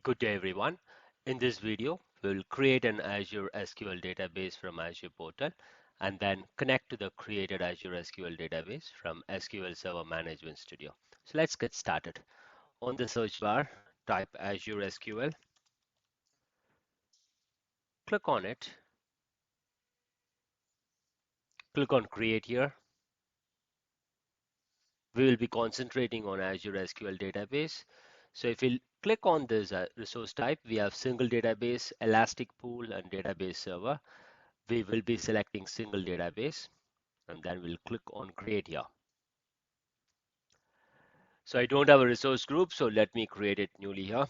Good day, everyone. In this video, we will create an Azure SQL database from Azure portal and then connect to the created Azure SQL database from SQL Server Management Studio. So let's get started. On the search bar, type Azure SQL, click on it, click on create here. We will be concentrating on Azure SQL database. So if we click on this resource type, we have single database, elastic pool, and database server. We will be selecting single database and then we'll click on create here. So I don't have a resource group, so let me create it newly here.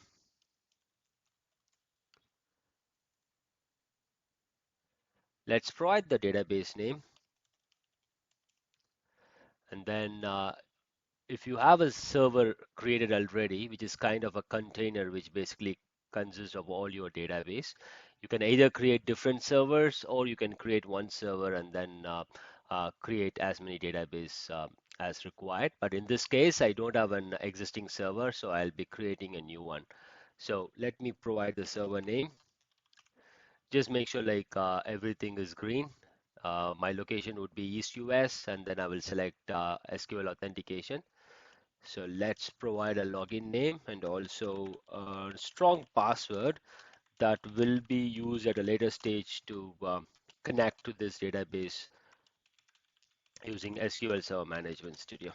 Let's provide the database name, and then if you have a server created already, which is kind of a container which basically consists of all your database, you can either create different servers or you can create one server and then create as many database as required. But in this case, I don't have an existing server, so I'll be creating a new one. So let me provide the server name. Just make sure like everything is green. My location would be East US, and then I will select SQL authentication. So let's provide a login name and also a strong password that will be used at a later stage to connect to this database using SQL Server Management Studio.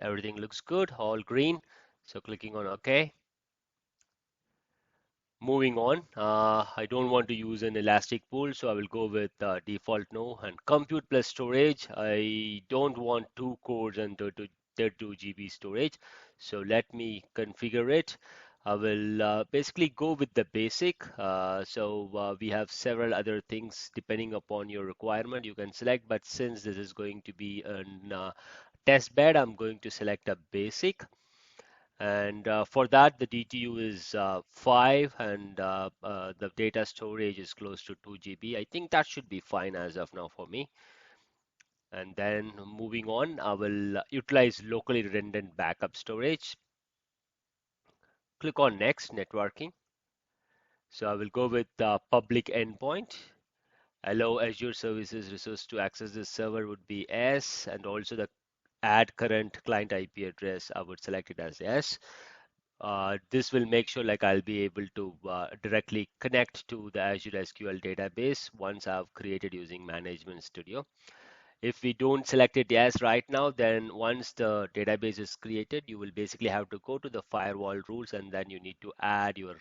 Everything looks good, all green. So clicking on OK. Moving on, I don't want to use an elastic pool, so I will go with default no. And compute plus storage, I don't want two cores and 32 GB storage. So let me configure it. I will basically go with the basic. We have several other things depending upon your requirement you can select, but since this is going to be a test bed, I'm going to select a basic. And for that, the DTU is 5 and the data storage is close to 2 GB. I think that should be fine as of now for me. And then moving on, I will utilize locally redundant backup storage. Click on Next, Networking. So I will go with public endpoint. Allow Azure Services resource to access this server would be S, and also the add current client IP address, I would select it as S. This will make sure like I'll be able to directly connect to the Azure SQL database once I've created using Management Studio. If we don't select it yes right now, then once the database is created, you will basically have to go to the firewall rules and then you need to add your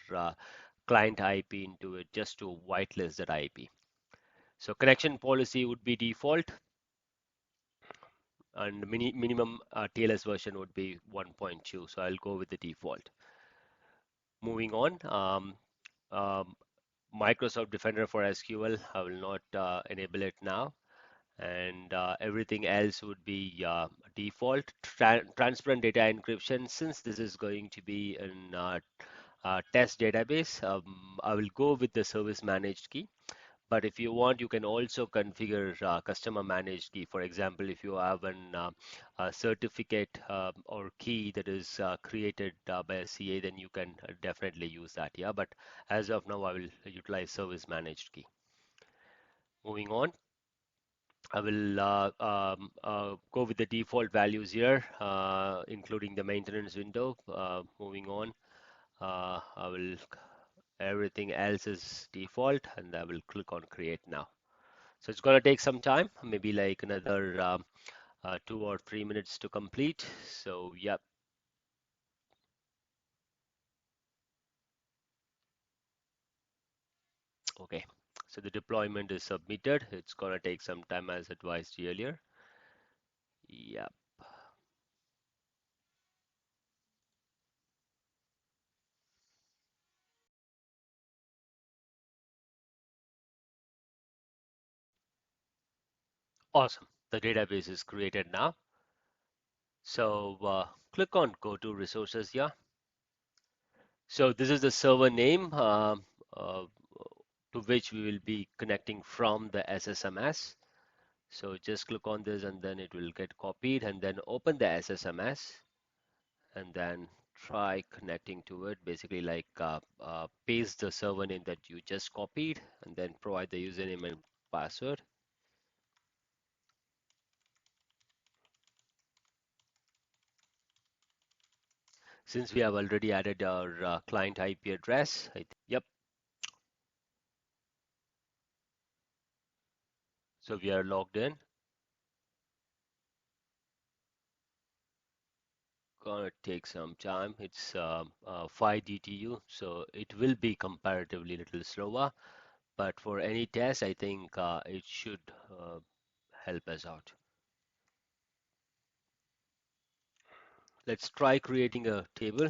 client IP into it just to whitelist that IP. So connection policy would be default and minimum TLS version would be 1.2. So I'll go with the default. Moving on, Microsoft Defender for SQL, I will not enable it now. And everything else would be default. Transparent data encryption, since this is going to be an test database, I will go with the service managed key. But if you want, you can also configure customer managed key. For example, if you have a certificate or key that is created by a CA, then you can definitely use that. Yeah, but as of now, I will utilize service managed key. Moving on, I will go with the default values here, including the maintenance window. Moving on, I will everything else is default, and I will click on create now. So it's going to take some time, maybe like another 2 or 3 minutes to complete. So, yep. Okay. So the deployment is submitted. It's going to take some time as advised earlier. Yep. Awesome. The database is created now. So click on go to resources here. So this is the server name uh, to which we will be connecting from the SSMS. So just click on this and then it will get copied, and then open the SSMS and then try connecting to it. Basically, like paste the server name that you just copied and then provide the username and password. Since we have already added our client IP address, yep. So we are logged in. Gonna take some time. It's 5 DTU, so it will be comparatively little slower. But for any test, I think it should help us out. Let's try creating a table.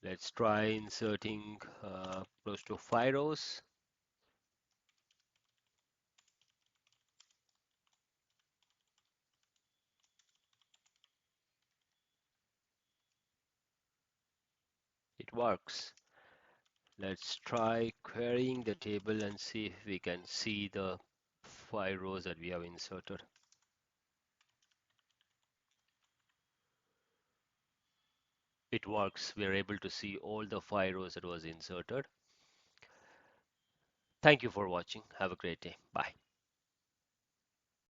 Let's try inserting close to 5 rows. It works. Let's try querying the table and see if we can see the 5 rows that we have inserted. It works. We are able to see all the 5 rows that was inserted. Thank you for watching. Have a great day. Bye.